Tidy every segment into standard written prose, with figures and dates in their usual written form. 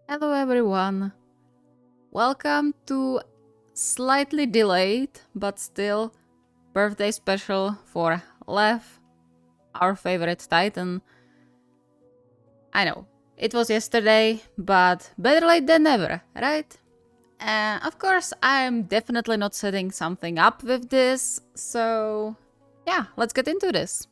Hello everyone. Welcome to slightly delayed but still birthday special for Lev, our favorite Titan. I know, it was yesterday, but better late than never, right? Of course, I'm definitely not setting something up with this, so yeah, let's get into this.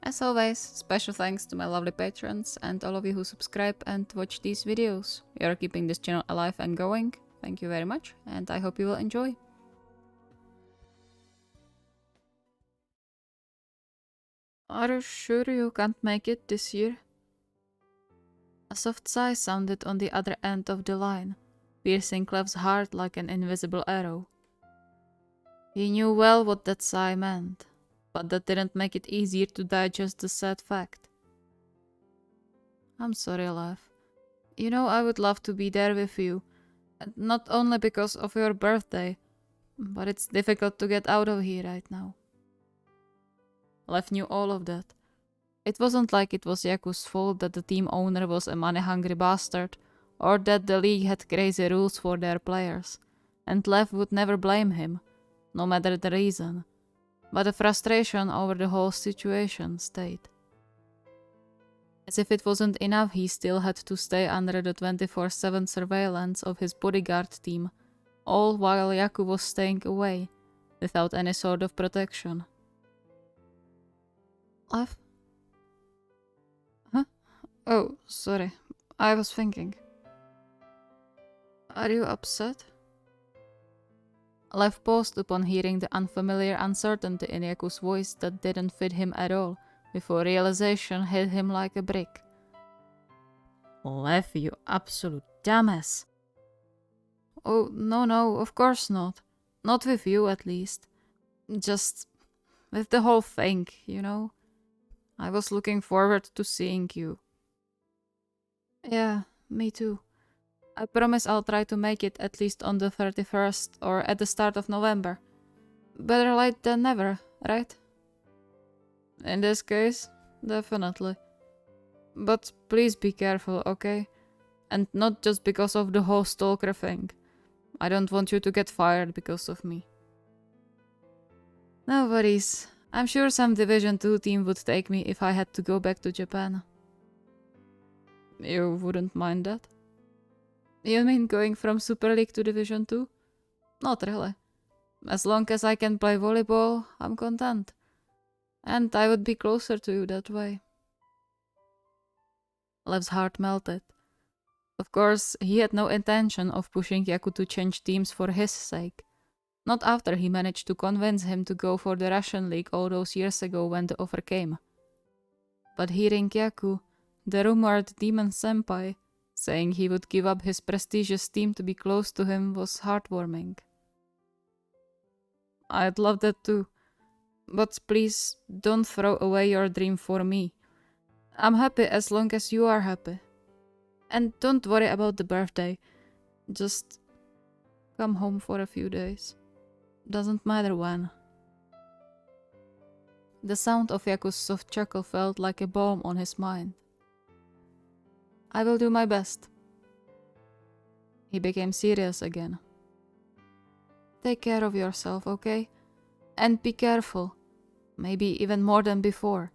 As always, special thanks to my lovely patrons and all of you who subscribe and watch these videos. You're keeping this channel alive and going. Thank you very much, and I hope you will enjoy. Are you sure you can't make it this year? A soft sigh sounded on the other end of the line, piercing Clev's heart like an invisible arrow. He knew well what that sigh meant, but that didn't make it easier to digest the sad fact. I'm sorry, Lev. You know I would love to be there with you, and not only because of your birthday, but it's difficult to get out of here right now. Lev knew all of that. It wasn't like it was Yaku's fault that the team owner was a money-hungry bastard, or that the league had crazy rules for their players, and Lev would never blame him, no matter the reason. But the frustration over the whole situation stayed. As if it wasn't enough, he still had to stay under the 24/7 surveillance of his bodyguard team, all while Yaku was staying away, without any sort of protection. Lev? Huh? Oh, sorry. I was thinking. Are you upset? Lev paused upon hearing the unfamiliar uncertainty in Yaku's voice that didn't fit him at all, before realization hit him like a brick. Lev, you absolute dumbass. Oh, no, of course not. Not with you, at least. Just with the whole thing, you know? I was looking forward to seeing you. Yeah, me too. I promise I'll try to make it at least on the 31st or at the start of November. Better late than never, right? In this case, definitely. But please be careful, okay? And not just because of the whole stalker thing. I don't want you to get fired because of me. No worries. I'm sure some Division 2 team would take me if I had to go back to Japan. You wouldn't mind that? You mean going from Super League to Division 2? Not really. As long as I can play volleyball, I'm content. And I would be closer to you that way. Lev's heart melted. Of course, he had no intention of pushing Yaku to change teams for his sake. Not after he managed to convince him to go for the Russian League all those years ago when the offer came. But hearing Yaku, the rumored demon senpai, saying he would give up his prestigious team to be close to him was heartwarming. I'd love that too. But please, don't throw away your dream for me. I'm happy as long as you are happy. And don't worry about the birthday. Just come home for a few days. Doesn't matter when. The sound of Yaku's soft chuckle felt like a balm on his mind. I will do my best. He became serious again. Take care of yourself, okay? And be careful. Maybe even more than before.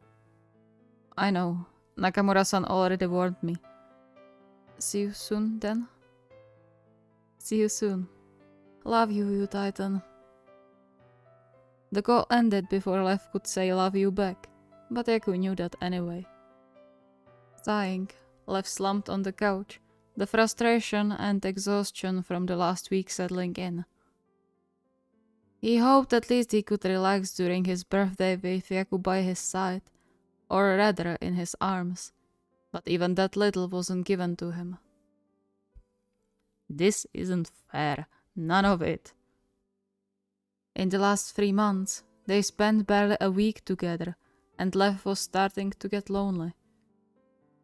I know. Nakamura-san already warned me. See you soon, then? See you soon. Love you, you Titan. The call ended before Lev could say love you back, but Yaku knew that anyway. Sighing, Lev slumped on the couch, the frustration and exhaustion from the last week settling in. He hoped at least he could relax during his birthday with Yaku by his side, or rather in his arms, but even that little wasn't given to him. This isn't fair, none of it. In the last 3 months, they spent barely a week together, and Lev was starting to get lonely.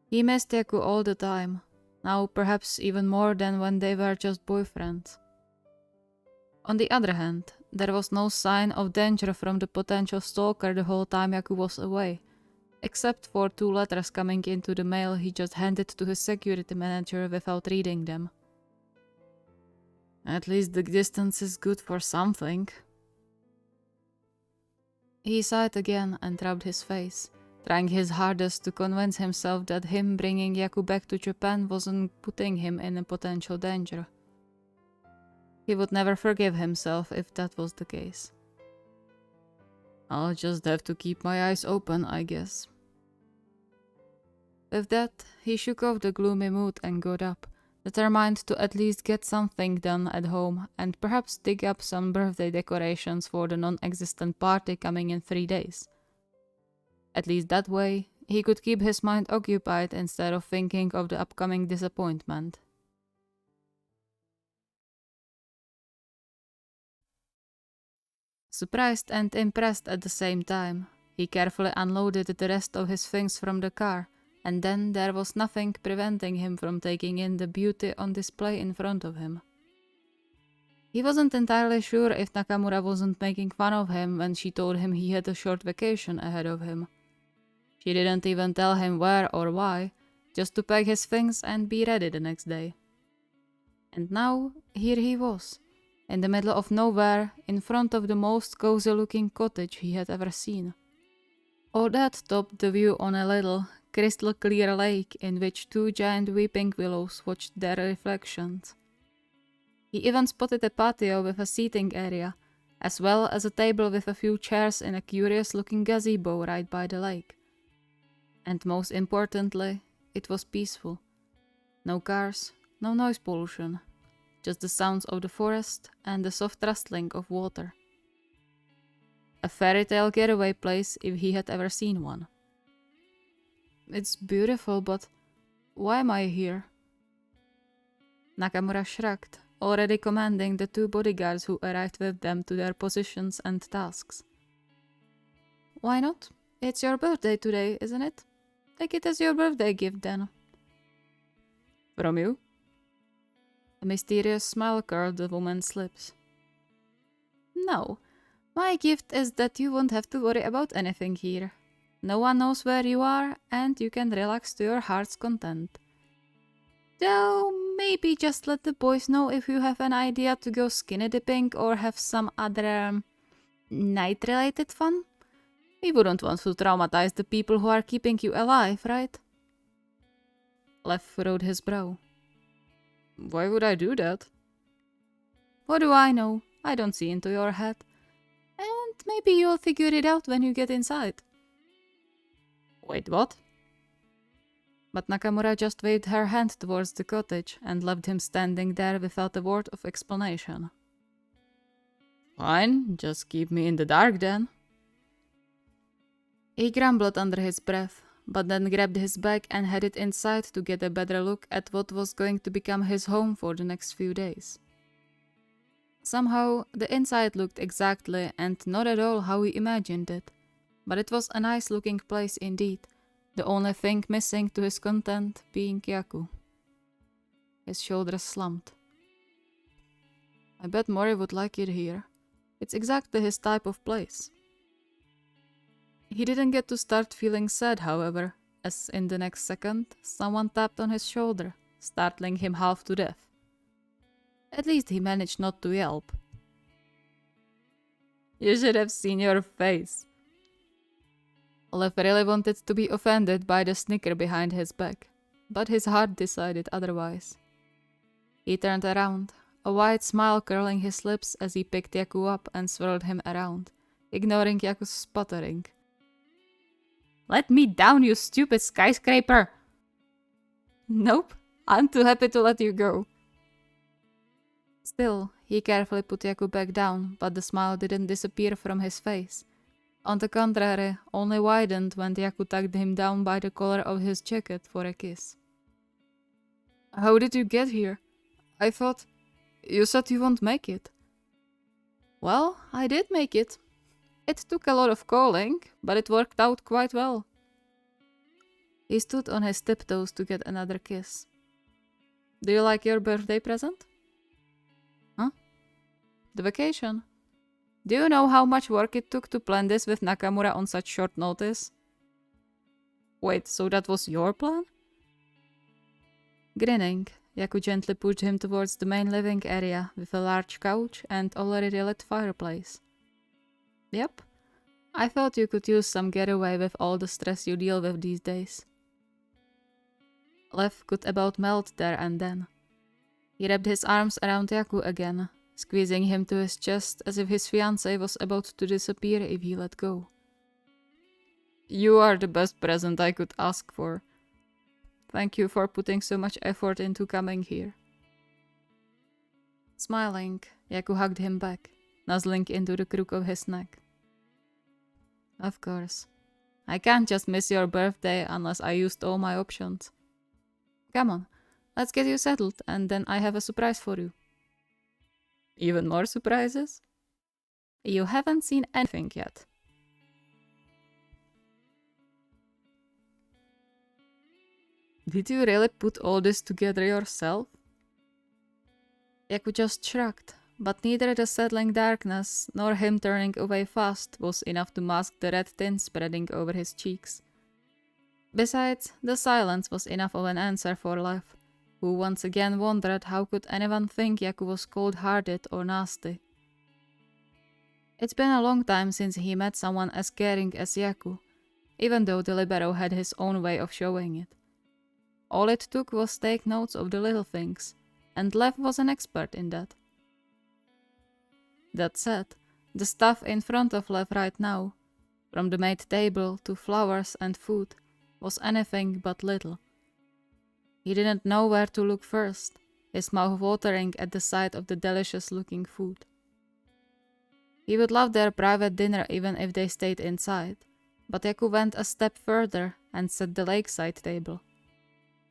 He missed Yaku all the time, now perhaps even more than when they were just boyfriends. On the other hand, there was no sign of danger from the potential stalker the whole time Yaku was away. except for 2 letters coming into the mail he just handed to his security manager without reading them. At least the distance is good for something. He sighed again and rubbed his face, trying his hardest to convince himself that him bringing Yaku back to Japan wasn't putting him in a potential danger. He would never forgive himself if that was the case. I'll just have to keep my eyes open, I guess. With that, he shook off the gloomy mood and got up, determined to at least get something done at home and perhaps dig up some birthday decorations for the non-existent party coming in 3 days. At least that way, he could keep his mind occupied instead of thinking of the upcoming disappointment. Surprised and impressed at the same time, he carefully unloaded the rest of his things from the car, and then there was nothing preventing him from taking in the beauty on display in front of him. He wasn't entirely sure if Nakamura wasn't making fun of him when she told him he had a short vacation ahead of him. She didn't even tell him where or why, just to pack his things and be ready the next day. And now, here he was, in the middle of nowhere, in front of the most cozy-looking cottage he had ever seen. All that topped the view on a little, crystal-clear lake in which 2 giant weeping willows watched their reflections. He even spotted a patio with a seating area, as well as a table with a few chairs in a curious-looking gazebo right by the lake. And most importantly, it was peaceful. No cars, no noise pollution. Just the sounds of the forest and the soft rustling of water. A fairy tale getaway place if he had ever seen one. It's beautiful, but why am I here? Nakamura shrugged, already commanding the 2 bodyguards who arrived with them to their positions and tasks. Why not? It's your birthday today, isn't it? Take it as your birthday gift then. From you? A mysterious smile curled the woman's lips. No, my gift is that you won't have to worry about anything here. No one knows where you are, and you can relax to your heart's content. Though, maybe just let the boys know if you have an idea to go skinny dipping or have some other night-related fun. We wouldn't want to traumatize the people who are keeping you alive, right? Lev furrowed his brow. Why would I do that? What do I know? I don't see into your head. And maybe you'll figure it out when you get inside. Wait, what? But Nakamura just waved her hand towards the cottage and left him standing there without a word of explanation. Fine, just keep me in the dark then. He grumbled under his breath, but then grabbed his bag and headed inside to get a better look at what was going to become his home for the next few days. Somehow, the inside looked exactly and not at all how he imagined it, but it was a nice-looking place indeed, the only thing missing to his content being Yaku. His shoulders slumped. I bet Mori would like it here. It's exactly his type of place. He didn't get to start feeling sad, however, as in the next second, someone tapped on his shoulder, startling him half to death. At least he managed not to yelp. You should have seen your face. Lev really wanted to be offended by the snicker behind his back, but his heart decided otherwise. He turned around, a wide smile curling his lips as he picked Yaku up and swirled him around, ignoring Yaku's sputtering. Let me down, you stupid skyscraper! Nope, I'm too happy to let you go. Still, he carefully put Yaku back down, but the smile didn't disappear from his face. On the contrary, only widened when Yaku tugged him down by the collar of his jacket for a kiss. How did you get here? I thought... You said you won't make it. Well, I did make it. It took a lot of calling, but it worked out quite well. He stood on his tiptoes to get another kiss. Do you like your birthday present? Huh? The vacation. Do you know how much work it took to plan this with Nakamura on such short notice? Wait, so that was your plan? Grinning, Yaku gently pushed him towards the main living area with a large couch and already lit fireplace. Yep, I thought you could use some getaway with all the stress you deal with these days. Lev could about melt there and then. He wrapped his arms around Yaku again, squeezing him to his chest as if his fiancée was about to disappear if he let go. You are the best present I could ask for. Thank you for putting so much effort into coming here. Smiling, Yaku hugged him back, nuzzling into the crook of his neck. Of course. I can't just miss your birthday unless I used all my options. Come on, let's get you settled and then I have a surprise for you. Even more surprises? You haven't seen anything yet. Did you really put all this together yourself? Yaku just shrugged, but neither the settling darkness nor him turning away fast was enough to mask the red tint spreading over his cheeks. Besides, the silence was enough of an answer for Lev, who once again wondered how could anyone think Yaku was cold-hearted or nasty. It's been a long time since he met someone as caring as Yaku, even though the libero had his own way of showing it. All it took was take notes of the little things, and Lev was an expert in that. That said, the stuff in front of Lev right now, from the maid table to flowers and food, was anything but little. He didn't know where to look first, his mouth watering at the sight of the delicious-looking food. He would love their private dinner even if they stayed inside, but Yaku went a step further and set the lakeside table.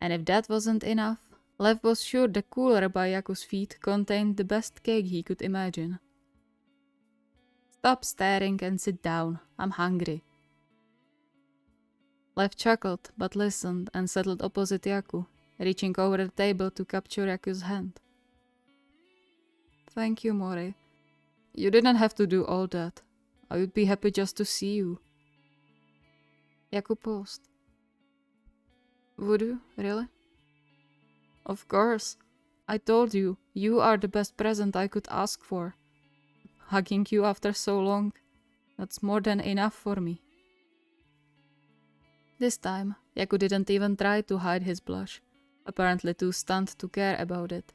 And if that wasn't enough, Lev was sure the cooler by Yaku's feet contained the best cake he could imagine. Stop staring and sit down, I'm hungry. Lev chuckled but listened and settled opposite Yaku, reaching over the table to capture Yaku's hand. Thank you, Mori. You didn't have to do all that. I would be happy just to see you. Yaku paused. Would you, really? Of course. I told you, you are the best present I could ask for. Hugging you after so long, that's more than enough for me. This time, Yaku didn't even try to hide his blush, apparently too stunned to care about it.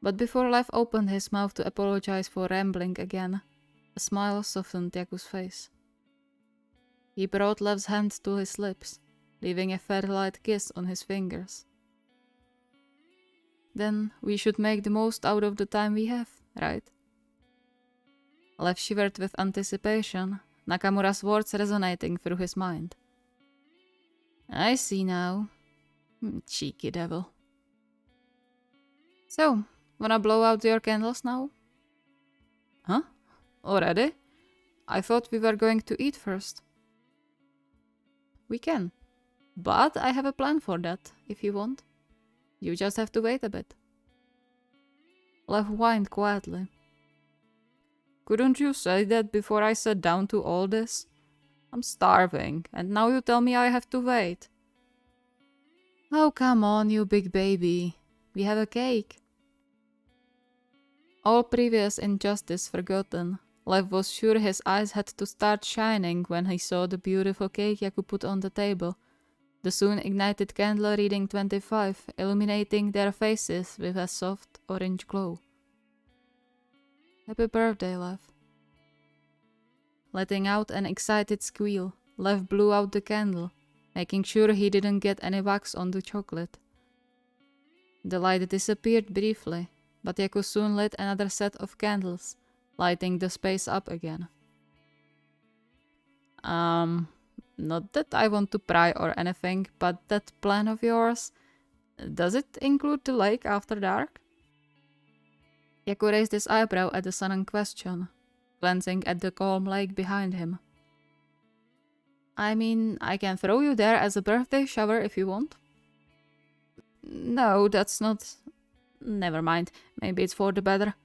But before Lev opened his mouth to apologize for rambling again, a smile softened Yaku's face. He brought Lev's hand to his lips, leaving a fairly light kiss on his fingers. Then we should make the most out of the time we have, right? Lev shivered with anticipation, Nakamura's words resonating through his mind. I see now. Cheeky devil. So, wanna blow out your candles now? Huh? Already? I thought we were going to eat first. We can. But I have a plan for that, if you want. You just have to wait a bit. Lev whined quietly. Couldn't you say that before I sat down to all this? I'm starving, and now you tell me I have to wait. Oh, come on, you big baby. We have a cake. All previous injustice forgotten, Lev was sure his eyes had to start shining when he saw the beautiful cake Yaku put on the table, the soon ignited candle reading 25, illuminating their faces with a soft orange glow. Happy birthday, Lev. Letting out an excited squeal, Lev blew out the candle, making sure he didn't get any wax on the chocolate. The light disappeared briefly, but Yaku soon lit another set of candles, lighting the space up again. Not that I want to pry or anything, but that plan of yours, does it include the lake after dark? Yaku raised his eyebrow at the sudden question, glancing at the calm lake behind him. I mean, I can throw you there as a birthday shower if you want. No, that's not... Never mind, maybe it's for the better.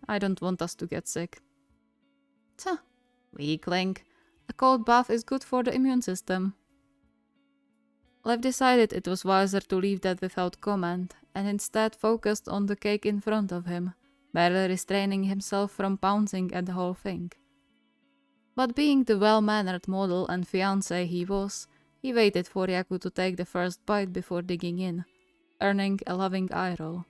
I don't want us to get sick. Weakling. A cold bath is good for the immune system. Lev decided it was wiser to leave that without comment, and instead focused on the cake in front of him, barely restraining himself from pouncing at the whole thing. But being the well-mannered model and fiancé he was, he waited for Yaku to take the first bite before digging in, earning a loving eye roll.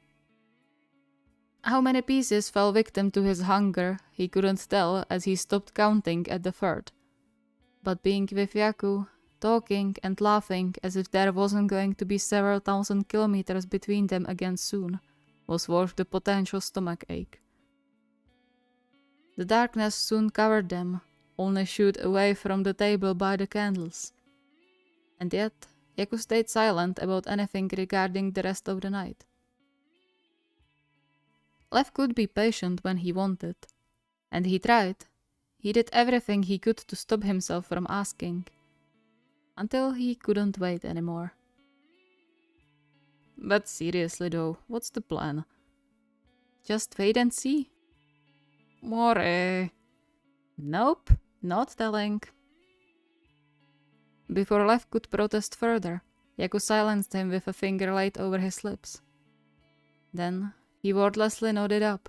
How many pieces fell victim to his hunger, he couldn't tell as he stopped counting at the third. But being with Yaku, talking and laughing as if there wasn't going to be several thousand kilometers between them again soon, was worth the potential stomach ache. The darkness soon covered them, only shooed away from the table by the candles. And yet, Yaku stayed silent about anything regarding the rest of the night. Lev could be patient when he wanted, and he tried. He did everything he could to stop himself from asking, until he couldn't wait anymore. But seriously though, what's the plan? Just wait and see? More. Nope, not telling. Before Lev could protest further, Yaku silenced him with a finger laid over his lips. Then he wordlessly nodded up,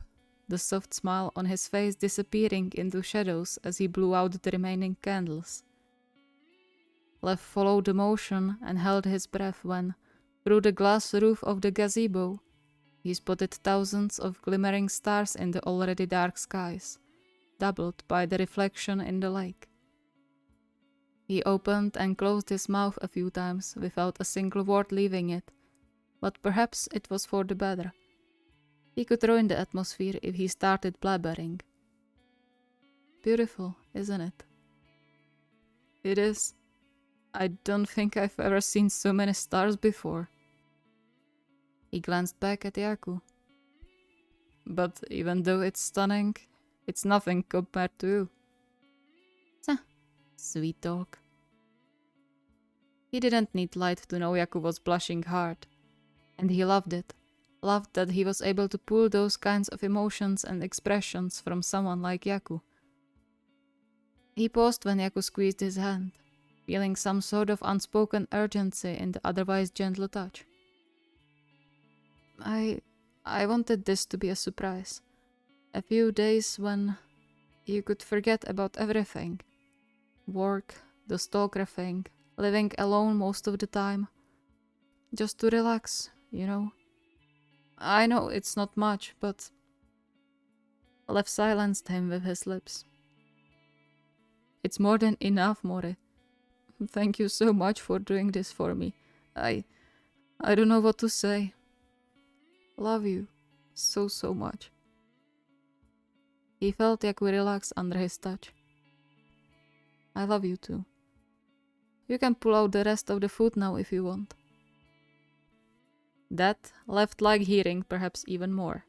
the soft smile on his face disappearing into shadows as he blew out the remaining candles. Lev followed the motion and held his breath when, through the glass roof of the gazebo, he spotted thousands of glimmering stars in the already dark skies, doubled by the reflection in the lake. He opened and closed his mouth a few times without a single word leaving it, but perhaps it was for the better. He could ruin the atmosphere if he started blabbering. Beautiful, isn't it? It is. I don't think I've ever seen so many stars before. He glanced back at Yaku. But even though it's stunning, it's nothing compared to you. Sweet talk. He didn't need light to know Yaku was blushing hard. And he loved it. Loved that he was able to pull those kinds of emotions and expressions from someone like Yaku. He paused when Yaku squeezed his hand, feeling some sort of unspoken urgency in the otherwise gentle touch. I wanted this to be a surprise. A few days when you could forget about everything. Work, the stalker thing, living alone most of the time. Just to relax, you know. I know it's not much, but... Lev silenced him with his lips. It's more than enough, More. Thank you so much for doing this for me. I don't know what to say. Love you so much. He felt Yaku relax under his touch. I love you too. You can pull out the rest of the food now if you want. That left like hearing perhaps even more.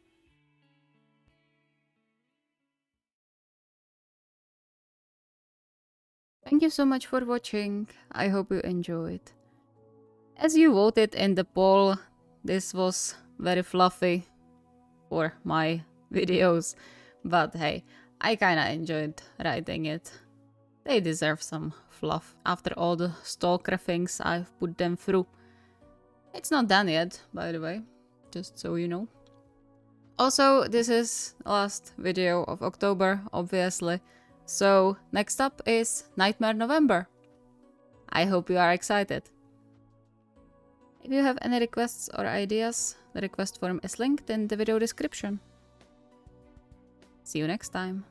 Thank you so much for watching. I hope you enjoyed. As you voted in the poll, this was very fluffy for my videos, but hey, I kinda enjoyed writing it. They deserve some fluff after all the stalker things I've put them through. It's not done yet, by the way, just so you know. Also, this is the last video of October, obviously, so next up is Nightmare November. I hope you are excited. If you have any requests or ideas, the request form is linked in the video description. See you next time.